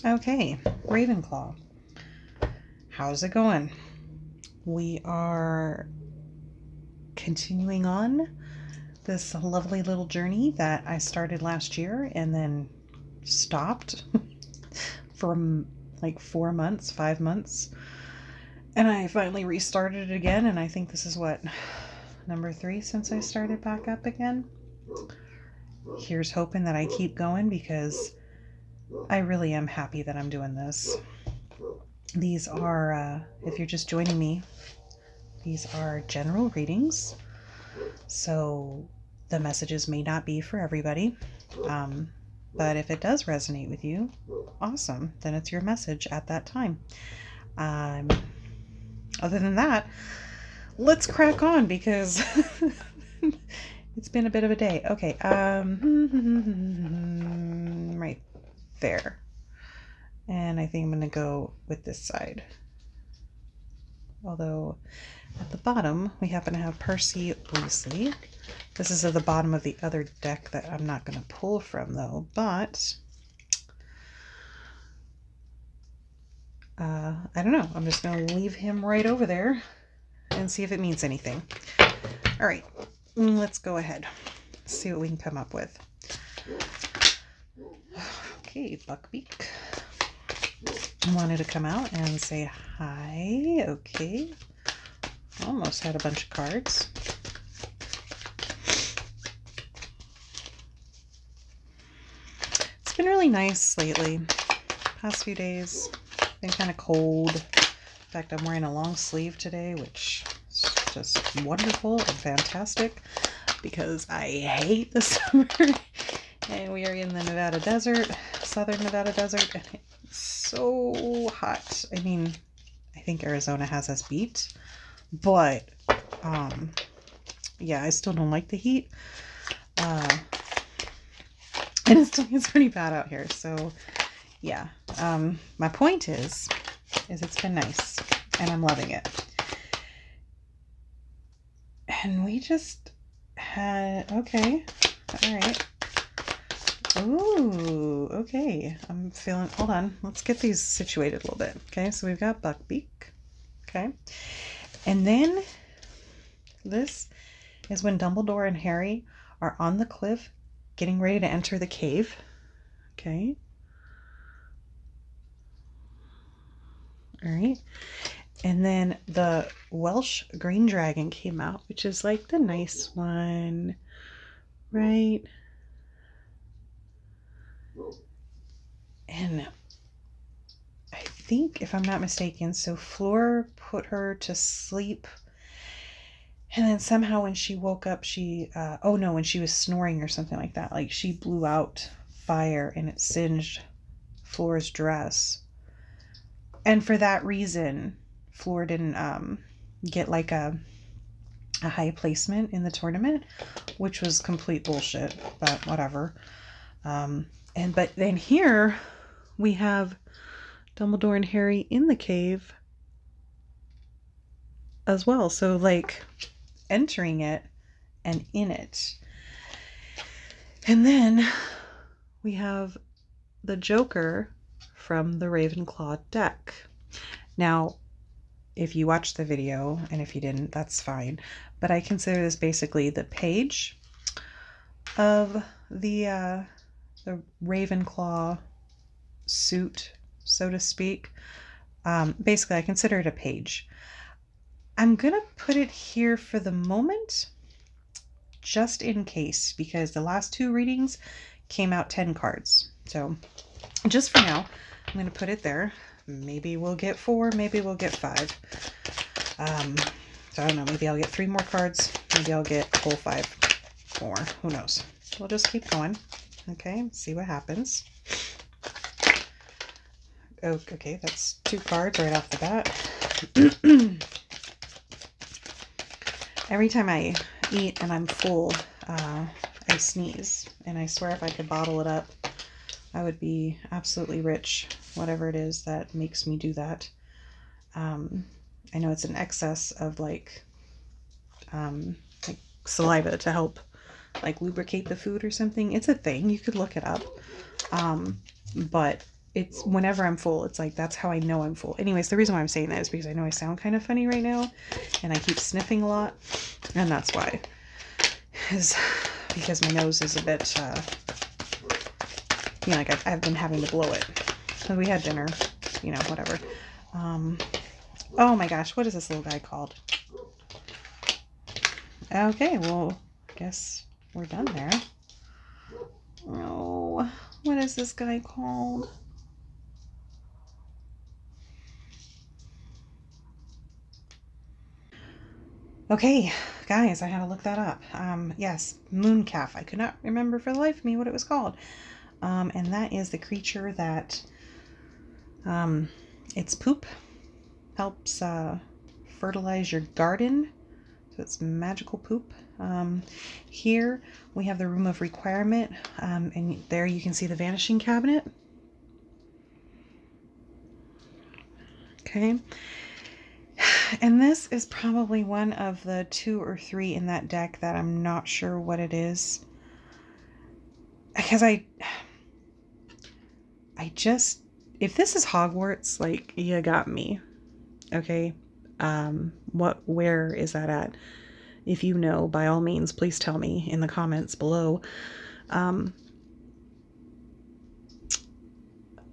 Okay, Ravenclaw. How's it going? We are continuing on this lovely little journey that I started last year and then stopped for like 4 months, 5 months. And I finally restarted it again, and I think this is what, number 3 since I started back up again. Here's hoping that I keep going because I really am happy that I'm doing this. These are, if you're just joining me, these are general readings. So the messages may not be for everybody. But if it does resonate with you, awesome. Then it's your message at that time. Other than that, let's crack on because it's been a bit of a day. Okay, right there. And I think I'm going to go with this side. Although at the bottom, we happen to have Percy Weasley. This is at the bottom of the other deck that I'm not going to pull from, though. But I don't know. I'm just going to leave him right over there and see if it means anything. All right, let's go ahead. See what we can come up with. Okay, Buckbeak wanted to come out and say hi. Okay. Almost had a bunch of cards. It's been really nice lately. Past few days, been kind of cold. In fact, I'm wearing a long sleeve today, which is just wonderful and fantastic because I hate the summer. And we are in the Nevada desert, southern Nevada desert, and it's so hot. I mean, I think Arizona has us beat, but yeah, I still don't like the heat. And it still gets pretty bad out here. So yeah, my point is it's been nice and I'm loving it. And we just had, okay, all right. Ooh, okay. I'm feeling, hold on. Let's get these situated a little bit. Okay, so we've got Buckbeak. Okay. And then this is when Dumbledore and Harry are on the cliff getting ready to enter the cave. Okay. All right. And then the Welsh Green Dragon came out, which is like the nice one, right? And I think, if I'm not mistaken, so Fleur put her to sleep. And then somehow when she woke up, oh no, when she was snoring or something like that, like she blew out fire and it singed Fleur's dress. And for that reason, Fleur didn't get like a high placement in the tournament, which was complete bullshit, but whatever. But then here we have Dumbledore and Harry in the cave as well. So like entering it and in it. And then we have the Joker from the Ravenclaw deck. Now, if you watched the video, and if you didn't, that's fine. But I consider this basically the page of the Ravenclaw suit, so to speak. Basically, I consider it a page. I'm going to put it here for the moment, just in case, because the last 2 readings came out 10 cards. So just for now, I'm going to put it there. Maybe we'll get 4, maybe we'll get 5. So I don't know, maybe I'll get 3 more cards. Maybe I'll get a whole 5 more. Who knows? We'll just keep going. Okay, see what happens. Oh, okay, that's 2 cards right off the bat. Every time I eat and I'm full, I sneeze. And I swear if I could bottle it up, I would be absolutely rich, whatever it is that makes me do that. I know it's an excess of like saliva to help like lubricate the food or something. It's a thing. You could look it up. But it's whenever I'm full, it's like, that's how I know I'm full. Anyways, the reason why I'm saying that is because I know I sound kind of funny right now and I keep sniffing a lot, and that's why, is because my nose is a bit, you know, like I've been having to blow it. So we had dinner, you know, whatever. Oh my gosh, what is this little guy called? Okay, well, I guess we're done there. Oh, what is this guy called? Okay, guys, I had to look that up. Yes, mooncalf. I could not remember for the life of me what it was called. And that is the creature that, its poop helps fertilize your garden. So it's magical poop. Here we have the room of requirement, and there you can see the vanishing cabinet. Okay. And this is probably one of the 2 or 3 in that deck that I'm not sure what it is. Because I just, if this is Hogwarts, like, you got me. Okay. Where is that at? If you know, by all means, please tell me in the comments below. I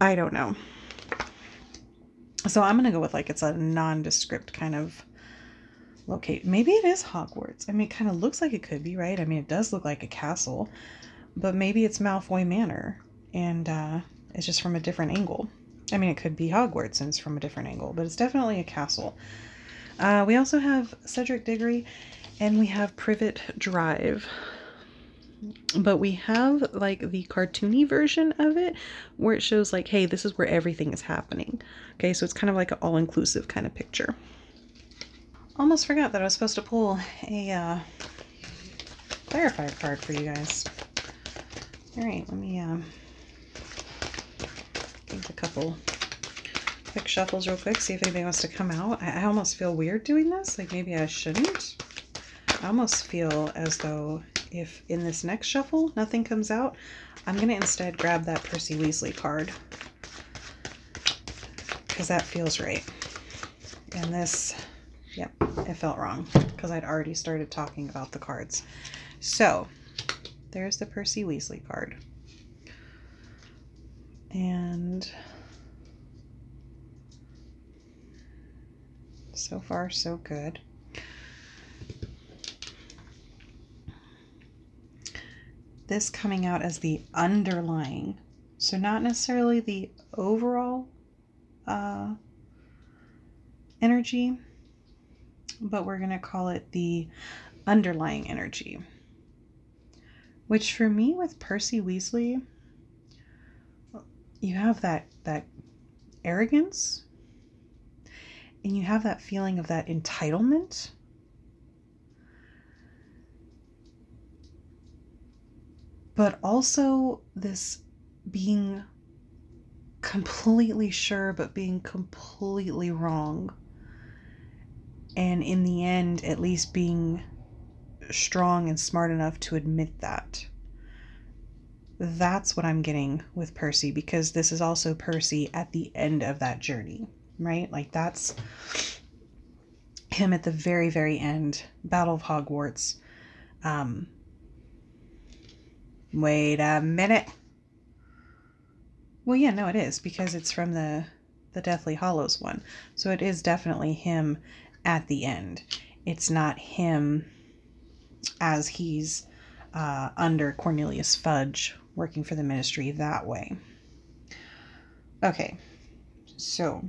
don't know. So I'm going to go with, like, it's a nondescript kind of location. Maybe it is Hogwarts. I mean, it kind of looks like it could be, right? I mean, it does look like a castle, but maybe it's Malfoy Manor, and it's just from a different angle. I mean, it could be Hogwarts and it's from a different angle, but it's definitely a castle. We also have Cedric Diggory, and we have Privet Drive. But we have, like, the cartoony version of it where it shows, like, hey, this is where everything is happening. Okay, so it's kind of like an all-inclusive kind of picture. Almost forgot that I was supposed to pull a Clarify card for you guys. Alright, let me give a couple quick shuffles real quick, see if anybody wants to come out. I almost feel weird doing this. Like, maybe I shouldn't. I almost feel as though if in this next shuffle nothing comes out, I'm going to instead grab that Percy Weasley card, because that feels right. And this, yep, it felt wrong because I'd already started talking about the cards. So there's the Percy Weasley card. And so far, so good. This coming out as the underlying, so not necessarily the overall energy, but we're going to call it the underlying energy, which for me with Percy Weasley, you have that arrogance, and you have that feeling of that entitlement. But also this being completely sure, but being completely wrong. And in the end, at least being strong and smart enough to admit that. That's what I'm getting with Percy, because this is also Percy at the end of that journey, right? Like, that's him at the very, very end, Battle of Hogwarts. Wait a minute. Well, yeah, no, it is, because it's from the Deathly Hallows one. So it is definitely him at the end. It's not him as he's under Cornelius Fudge working for the Ministry that way. Okay, so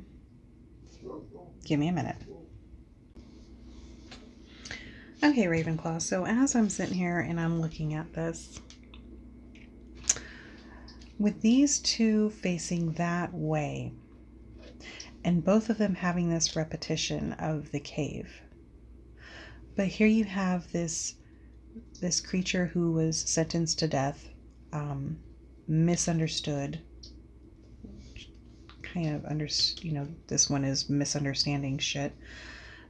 give me a minute. Okay, Ravenclaw, so as I'm sitting here and I'm looking at this, with these two facing that way, and both of them having this repetition of the cave, but here you have this creature who was sentenced to death, misunderstood, kind of this one is misunderstanding shit,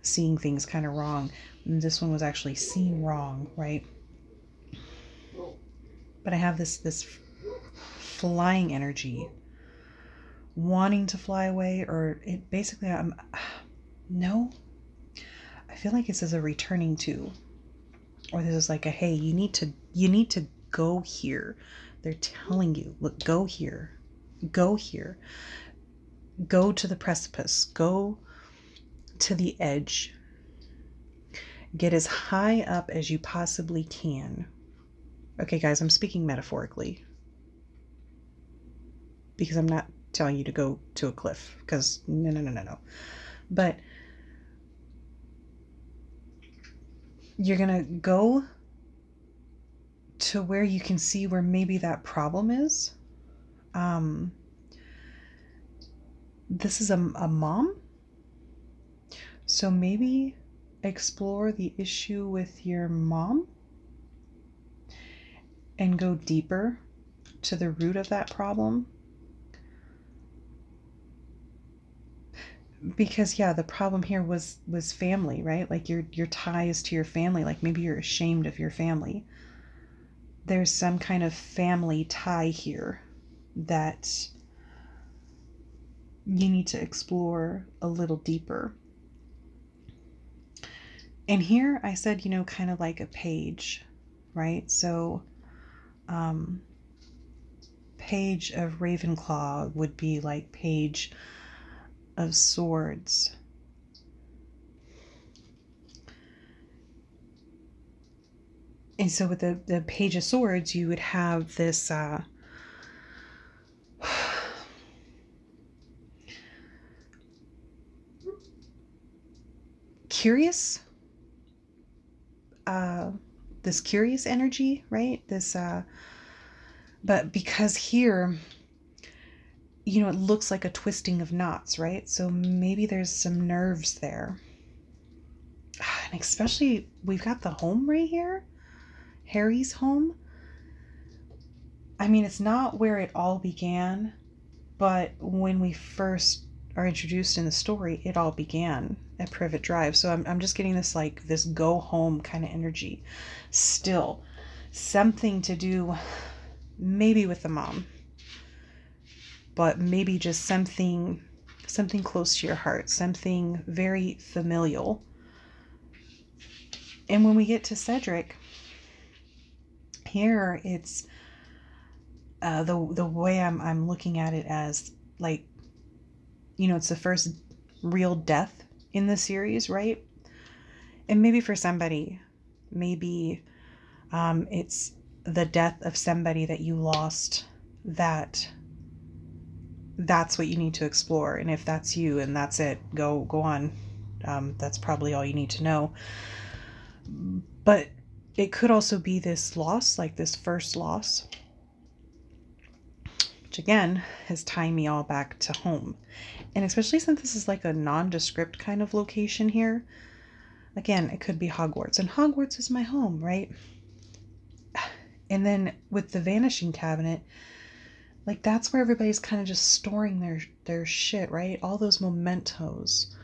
seeing things kind of wrong, and this one was actually seen wrong, right? But I have this flying energy wanting to fly away, or it basically, no, I feel like this is a returning to, or this is like a, hey, you need to go here. They're telling you, look, go here, go here, go to the precipice, go to the edge, get as high up as you possibly can. Okay, guys, I'm speaking metaphorically, because I'm not telling you to go to a cliff, because no. But you're gonna go to where you can see where maybe that problem is. This is a mom, so maybe explore the issue with your mom and go deeper to the root of that problem. Because yeah, the problem here was family, right? Like your ties to your family. Like maybe you're ashamed of your family. There's some kind of family tie here that you need to explore a little deeper. And here I said, you know, kind of like a page, right? So Page of Ravenclaw would be like Page of Swords. And so with the Page of Swords, you would have this curious, this curious energy, right? This, but because here, you know, it looks like a twisting of knots, right? So maybe there's some nerves there. And especially, we've got the home right here, Harry's home. I mean, it's not where it all began, but when we first are introduced in the story, it all began at Privet Drive. So I'm just getting this, like, this go home kind of energy. Still, something to do maybe with the mom, but maybe just something close to your heart, something very familial. And when we get to Cedric, here it's the way I'm looking at it as, like, you know, it's the first real death in the series, right? And maybe for somebody, maybe it's the death of somebody that you lost, that's what you need to explore. And if that's you and that's it, go on. That's probably all you need to know. But it could also be this loss, like this first loss, which again is tying me all back to home. And especially since this is like a nondescript kind of location here, again, it could be Hogwarts, and Hogwarts is my home, right? And then with the Vanishing Cabinet, like that's where everybody's kind of just storing their shit, right? All those mementos,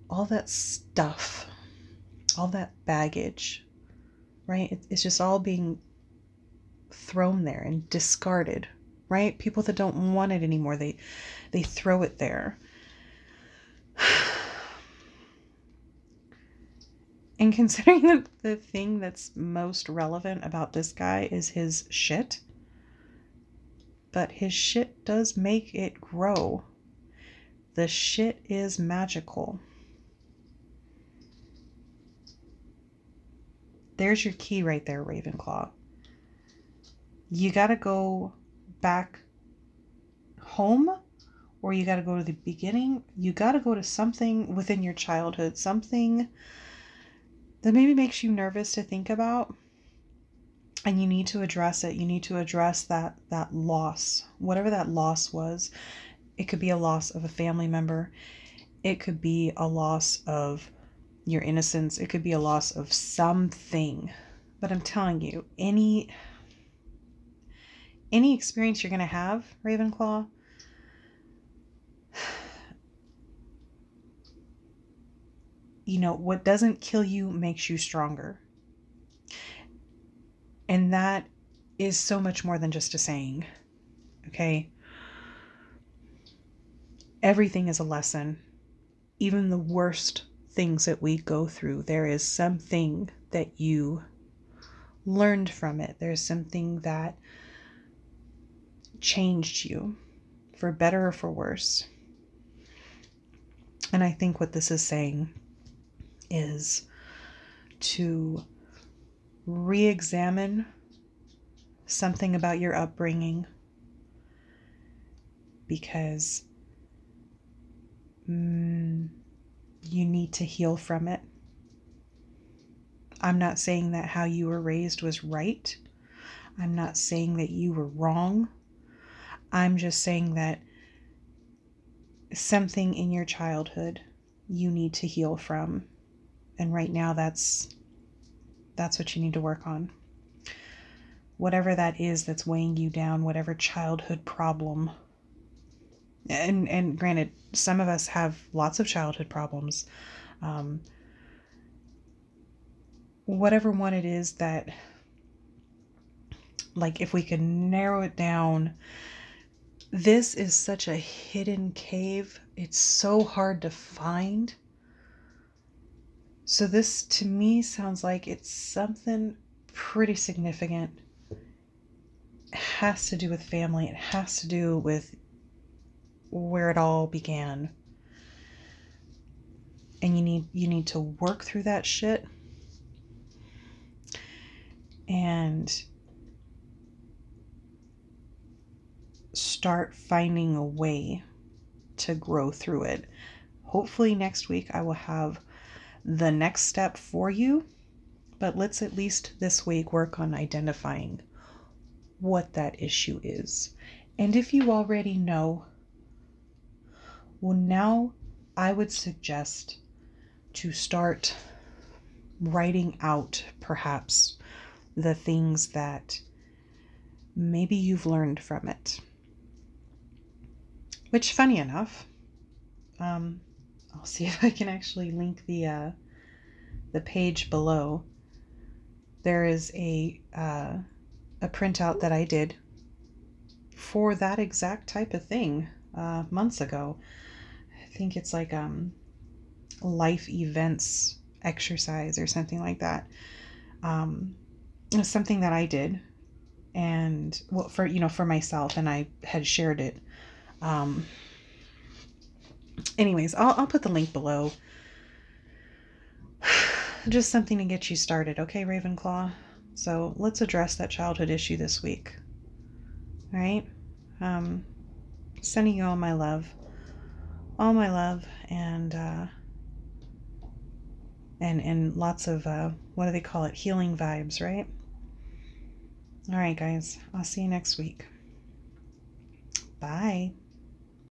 all that stuff, all that baggage, right? It's just all being thrown there and discarded, right? People that don't want it anymore, they throw it there. And considering that the thing that's most relevant about this guy is his shit, but his shit does make it grow. The shit is magical. There's your key right there, Ravenclaw. You gotta go back home, or you gotta go to the beginning. You gotta go to something within your childhood, something that maybe makes you nervous to think about, and you need to address it. You need to address that loss, whatever that loss was. It could be a loss of a family member. It could be a loss of your innocence. It could be a loss of something. But I'm telling you, any experience you're going to have, Ravenclaw, you know, what doesn't kill you makes you stronger. And that is so much more than just a saying. Okay? everything is a lesson. Even the worst things that we go through, there is something that you learned from it. There's something that changed you for better or for worse. And I think what this is saying is to re-examine something about your upbringing, because you need to heal from it. I'm not saying that how you were raised was right. I'm not saying that you were wrong. I'm just saying that something in your childhood you need to heal from. And right now that's what you need to work on. Whatever that is that's weighing you down, whatever childhood problem. And granted, some of us have lots of childhood problems. Whatever one it is that, like, if we can narrow it down, this is such a hidden cave. It's so hard to find. So this, to me, sounds like it's something pretty significant. It has to do with family. It has to do with where it all began. And you need to work through that shit. And start finding a way to grow through it. Hopefully next week I will have the next step for you, but let's at least this week work on identifying what that issue is. And if you already know, well, now I would suggest to start writing out perhaps the things that maybe you've learned from it. Which, funny enough, I'll see if I can actually link the page below. There is a printout that I did for that exact type of thing months ago. I think it's like life events exercise or something like that. It was something that I did, and well, for myself, and I had shared it. Anyways, I'll put the link below. Just something to get you started, okay, Ravenclaw? So let's address that childhood issue this week. All right? Sending you all my love, and lots of what do they call it? Healing vibes, right? All right, guys. I'll see you next week. Bye.